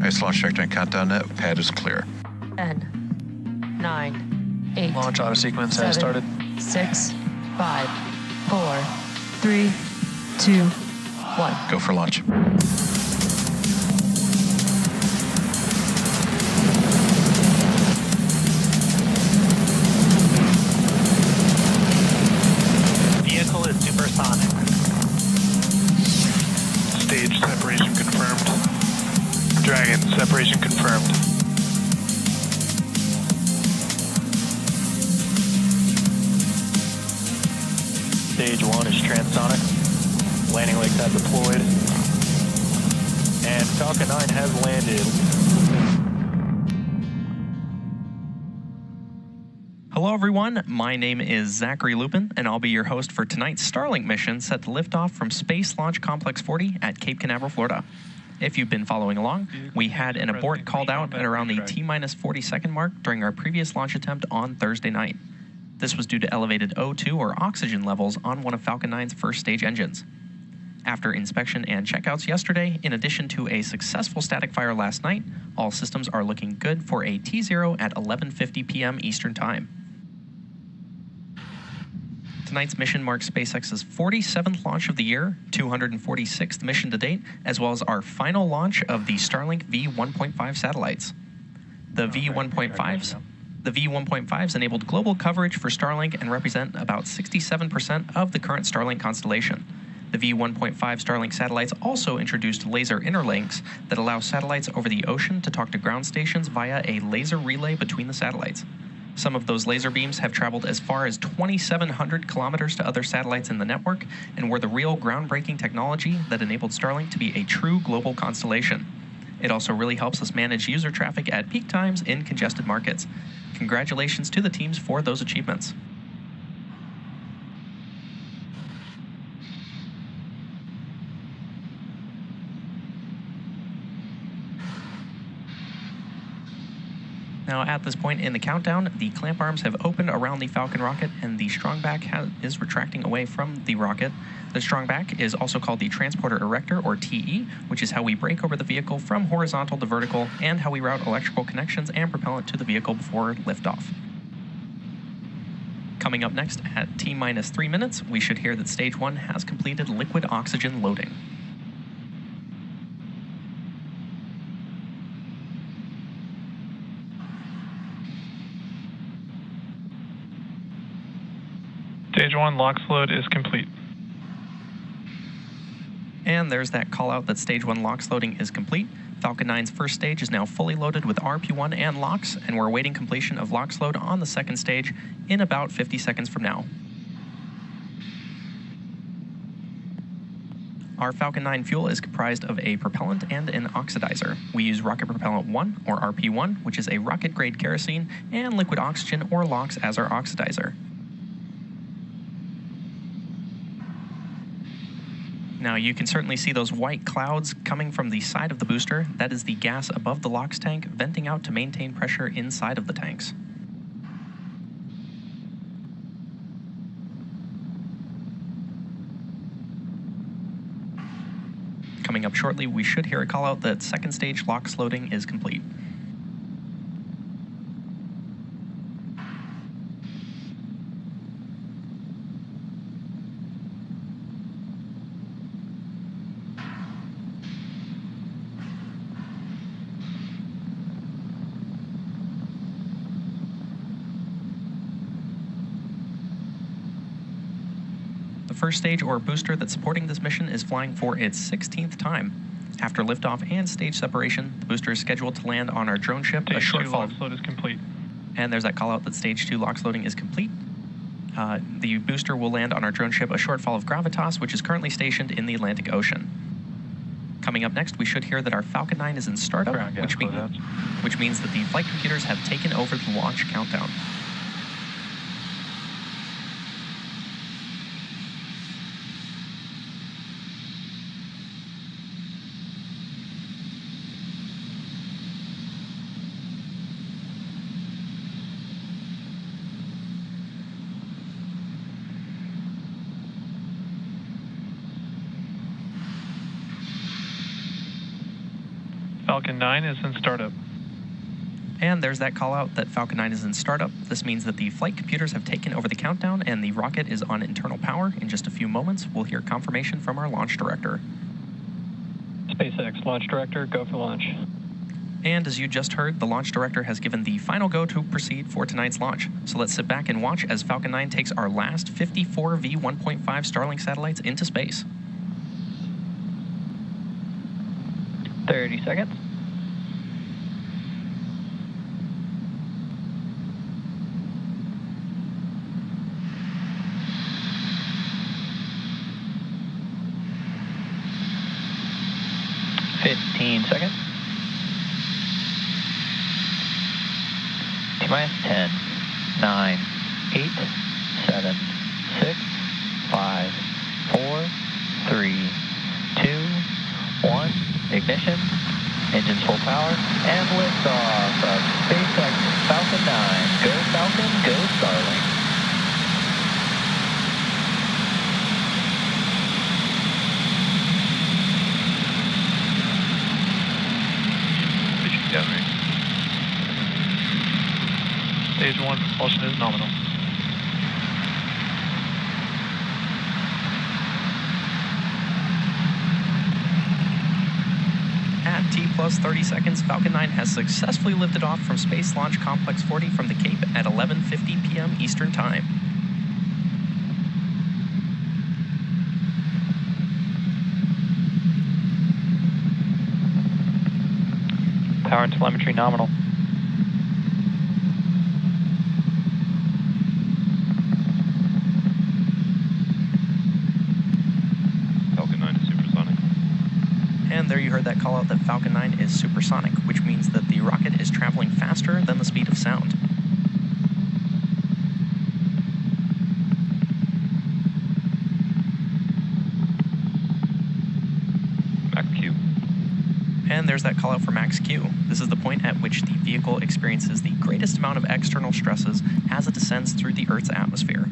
Nice launch trajectory countdown net. Pad is clear. 10, 9, 8. Launch auto sequence has 7, started. 6, 5, 4, 3, 2, 1. Go for launch. Vehicle is supersonic. Stage separation confirmed. Dragon, separation confirmed. Stage 1 is transonic. Landing legs have deployed. And Falcon 9 has landed. Hello everyone, my name is Zachary Lupin, and I'll be your host for tonight's Starlink mission set to lift off from Space Launch Complex 40 at Cape Canaveral, Florida. If you've been following along, we had an abort called out at around the T-minus 40-second mark during our previous launch attempt on Thursday night. This was due to elevated O2 or oxygen levels on one of Falcon 9's first stage engines. After inspection and checkouts yesterday, in addition to a successful static fire last night, all systems are looking good for a T0 at 11:50 p.m. Eastern Time. Tonight's mission marks SpaceX's 47th launch of the year, 246th mission to date, as well as our final launch of the Starlink V1.5 satellites. The V1.5s enabled global coverage for Starlink and represent about 67% of the current Starlink constellation. The V1.5 Starlink satellites also introduced laser interlinks that allow satellites over the ocean to talk to ground stations via a laser relay between the satellites. Some of those laser beams have traveled as far as 2,700 kilometers to other satellites in the network and were the real groundbreaking technology that enabled Starlink to be a true global constellation. It also really helps us manage user traffic at peak times in congested markets. Congratulations to the teams for those achievements. Now, at this point in the countdown, the clamp arms have opened around the Falcon rocket, and the strongback is retracting away from the rocket. The strongback is also called the transporter erector, or TE, which is how we break over the vehicle from horizontal to vertical, and how we route electrical connections and propellant to the vehicle before liftoff. Coming up next, at T-minus 3 minutes, we should hear that Stage 1 has completed liquid oxygen loading. Stage 1 LOX load is complete. And there's that call out that Stage 1 LOX loading is complete. Falcon 9's first stage is now fully loaded with RP1 and LOX, and we're awaiting completion of LOX load on the second stage in about 50 seconds from now. Our Falcon 9 fuel is comprised of a propellant and an oxidizer. We use Rocket Propellant 1, or RP1, which is a rocket-grade kerosene, and liquid oxygen, or LOX, as our oxidizer. Now, you can certainly see those white clouds coming from the side of the booster. That is the gas above the LOX tank venting out to maintain pressure inside of the tanks. Coming up shortly, we should hear a call out that second stage LOX loading is complete. The first stage or booster that's supporting this mission is flying for its 16th time. After liftoff and stage separation, the booster is scheduled to land on our drone ship. Stage 2 LOX load is complete. And there's that call out that Stage 2 LOX loading is complete. The booster will land on our drone ship, a shortfall of Gravitas, which is currently stationed in the Atlantic Ocean. Coming up next, we should hear that our Falcon 9 is in startup, which means that the flight computers have taken over the launch countdown. Falcon 9 is in startup. And there's that call out that Falcon 9 is in startup. This means that the flight computers have taken over the countdown and the rocket is on internal power. In just a few moments, we'll hear confirmation from our launch director. SpaceX launch director, go for launch. And as you just heard, the launch director has given the final go to proceed for tonight's launch. So let's sit back and watch as Falcon 9 takes our last 54 V1.5 Starlink satellites into space. 30 seconds. Seconds. T-minus 10, 9, 8, 7, 6, 5, 4, 3, 2, 1. Ignition. Engines full power. And liftoff of SpaceX Falcon 9. Go Falcon, go Starlink. Downrange. Stage 1 propulsion is nominal. At T plus 30 seconds, Falcon 9 has successfully lifted off from Space Launch Complex 40 from the Cape at 11:50 p.m. Eastern Time. Power and telemetry nominal. Falcon 9 is supersonic. And there you heard that call out that Falcon 9 is supersonic, which means that the rocket is traveling faster than the speed of sound. Max Q. And there's that call out for max Q. This is the point at which the vehicle experiences the greatest amount of external stresses as it descends through the Earth's atmosphere.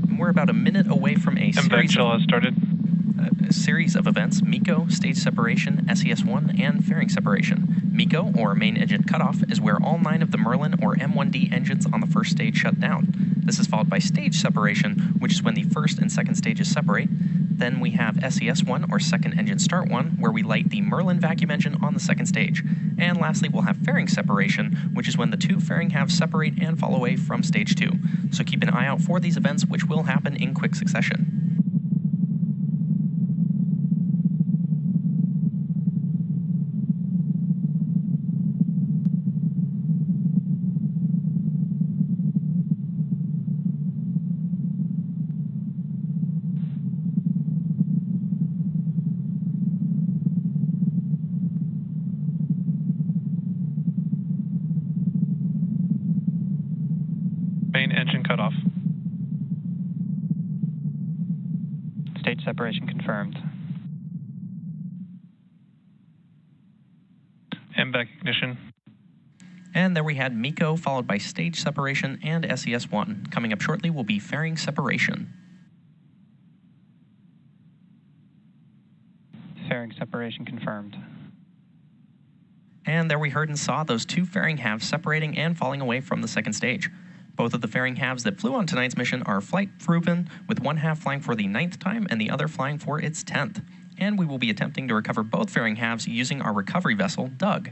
And we're about a minute away from a series of events: MECO, stage separation, SES-1, and fairing separation. MECO, or main engine cutoff, is where all 9 of the Merlin or M1D engines on the first stage shut down. This is followed by stage separation, which is when the first and second stages separate. Then we have SES-1, or second engine start 1, where we light the Merlin vacuum engine on the second stage. And lastly, we'll have fairing separation, which is when the 2 fairing halves separate and fall away from stage 2. So keep an eye out for these events, which will happen in quick succession. Main engine cutoff. Stage separation confirmed. MVAC ignition. And there we had MECO, followed by stage separation and SES-1. Coming up shortly will be fairing separation. Fairing separation confirmed. And there we heard and saw those 2 fairing halves separating and falling away from the second stage. Both of the fairing halves that flew on tonight's mission are flight proven, with one half flying for the 9th time and the other flying for its 10th. And we will be attempting to recover both fairing halves using our recovery vessel, Doug.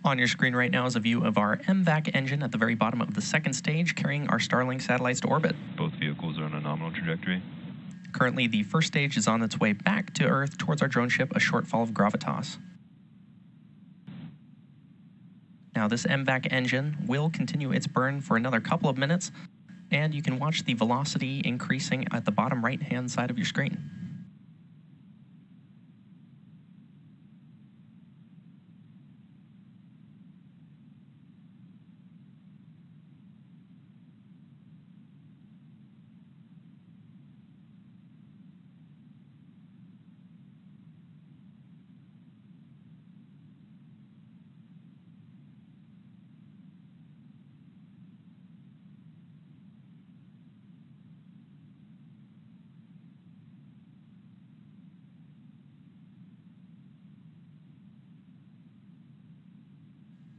On your screen right now is a view of our MVAC engine at the very bottom of the second stage, carrying our Starlink satellites to orbit. Both vehicles are on a nominal trajectory. Currently, the first stage is on its way back to Earth towards our drone ship, a short fall of gravitas. Now, Now, this MVAC engine will continue its burn for another couple of minutes, and you can watch the velocity increasing at the bottom right-hand side of your screen.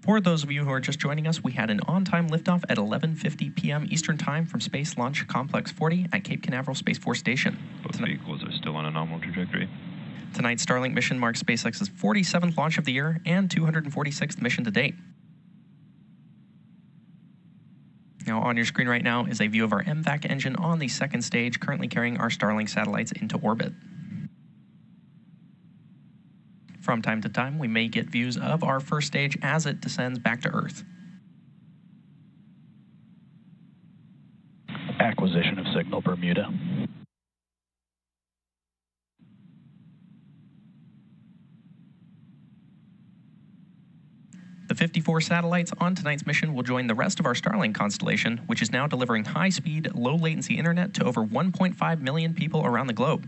For those of you who are just joining us, we had an on-time liftoff at 11:50 p.m. Eastern Time from Space Launch Complex 40 at Cape Canaveral Space Force Station. Both vehicles are still on a nominal trajectory. Tonight's Starlink mission marks SpaceX's 47th launch of the year and 246th mission to date. Now, on your screen right now is a view of our MVAC engine on the second stage, currently carrying our Starlink satellites into orbit. From time to time, we may get views of our first stage as it descends back to Earth. Acquisition of signal, Bermuda. The 54 satellites on tonight's mission will join the rest of our Starlink constellation, which is now delivering high-speed, low-latency internet to over 1.5 million people around the globe.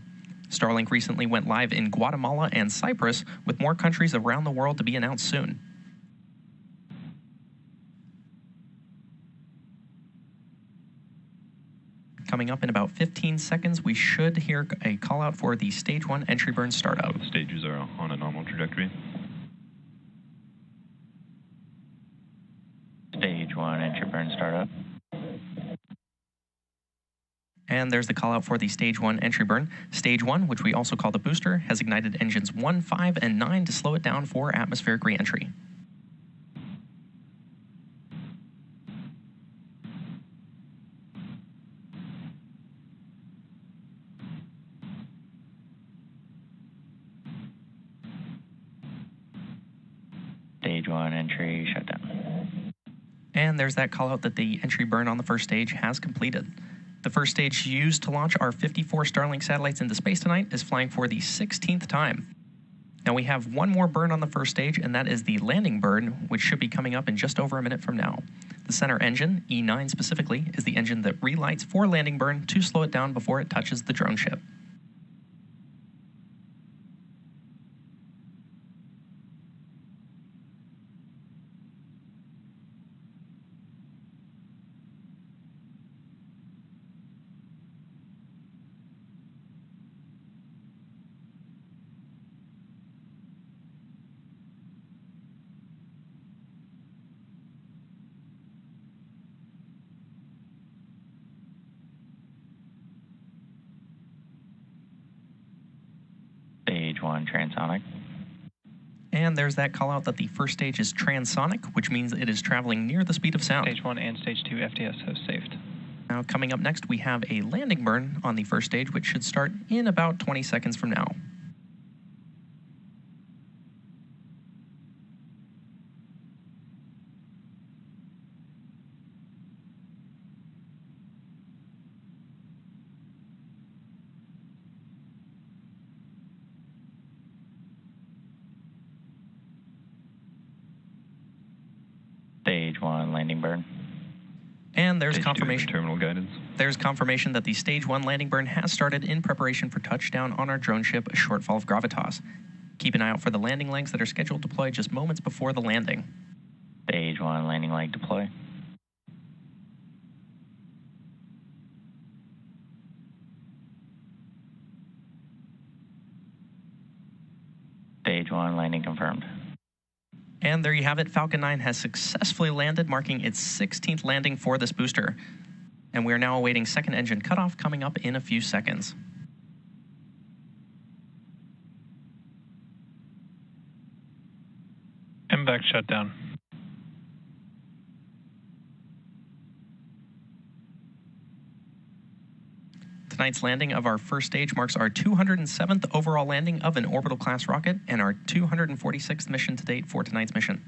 Starlink recently went live in Guatemala and Cyprus, with more countries around the world to be announced soon. Coming up in about 15 seconds, we should hear a call out for the Stage 1 entry burn startup. Both stages are on a nominal trajectory. Stage 1 entry burn startup. And there's the call out for the Stage 1 entry burn. Stage 1, which we also call the booster, has ignited engines 1, 5, and 9 to slow it down for atmospheric re-entry. Stage 1 entry shutdown. And there's that call out that the entry burn on the first stage has completed. The first stage used to launch our 54 Starlink satellites into space tonight is flying for the 16th time. Now, we have one more burn on the first stage, and that is the landing burn, which should be coming up in just over a minute from now. The center engine, E9 specifically, is the engine that relights for landing burn to slow it down before it touches the drone ship. Stage 1 transonic. And there's that call out that the first stage is transonic, which means it is traveling near the speed of sound. Stage 1 and Stage 2 FTS have saved. Now, coming up next, we have a landing burn on the first stage, which should start in about 20 seconds from now. Stage 1 landing burn. And there's Stage 2 confirmation. terminal guidance. There's confirmation that the Stage 1 landing burn has started in preparation for touchdown on our drone ship, Shortfall of Gravitas. Keep an eye out for the landing legs that are scheduled to deploy just moments before the landing. Stage 1 landing leg deploy. Stage 1 landing confirmed. And there you have it. Falcon 9 has successfully landed, marking its 16th landing for this booster. And we are now awaiting second engine cutoff coming up in a few seconds. MVAC shutdown. Tonight's landing of our first stage marks our 207th overall landing of an orbital class rocket and our 246th mission to date for tonight's mission.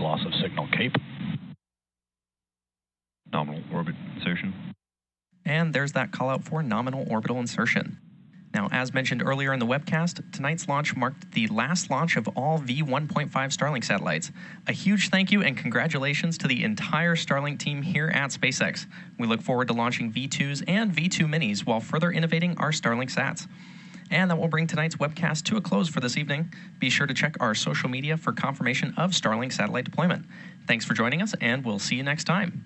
loss of signal, Cape. Nominal orbit insertion. And there's that call out for nominal orbital insertion. Now, as mentioned earlier in the webcast, tonight's launch marked the last launch of all V1.5 Starlink satellites. A huge thank you and congratulations to the entire Starlink team here at SpaceX. We look forward to launching V2s and V2 minis while further innovating our Starlink sats. And that will bring tonight's webcast to a close for this evening. Be sure to check our social media for confirmation of Starlink satellite deployment. Thanks for joining us, and we'll see you next time.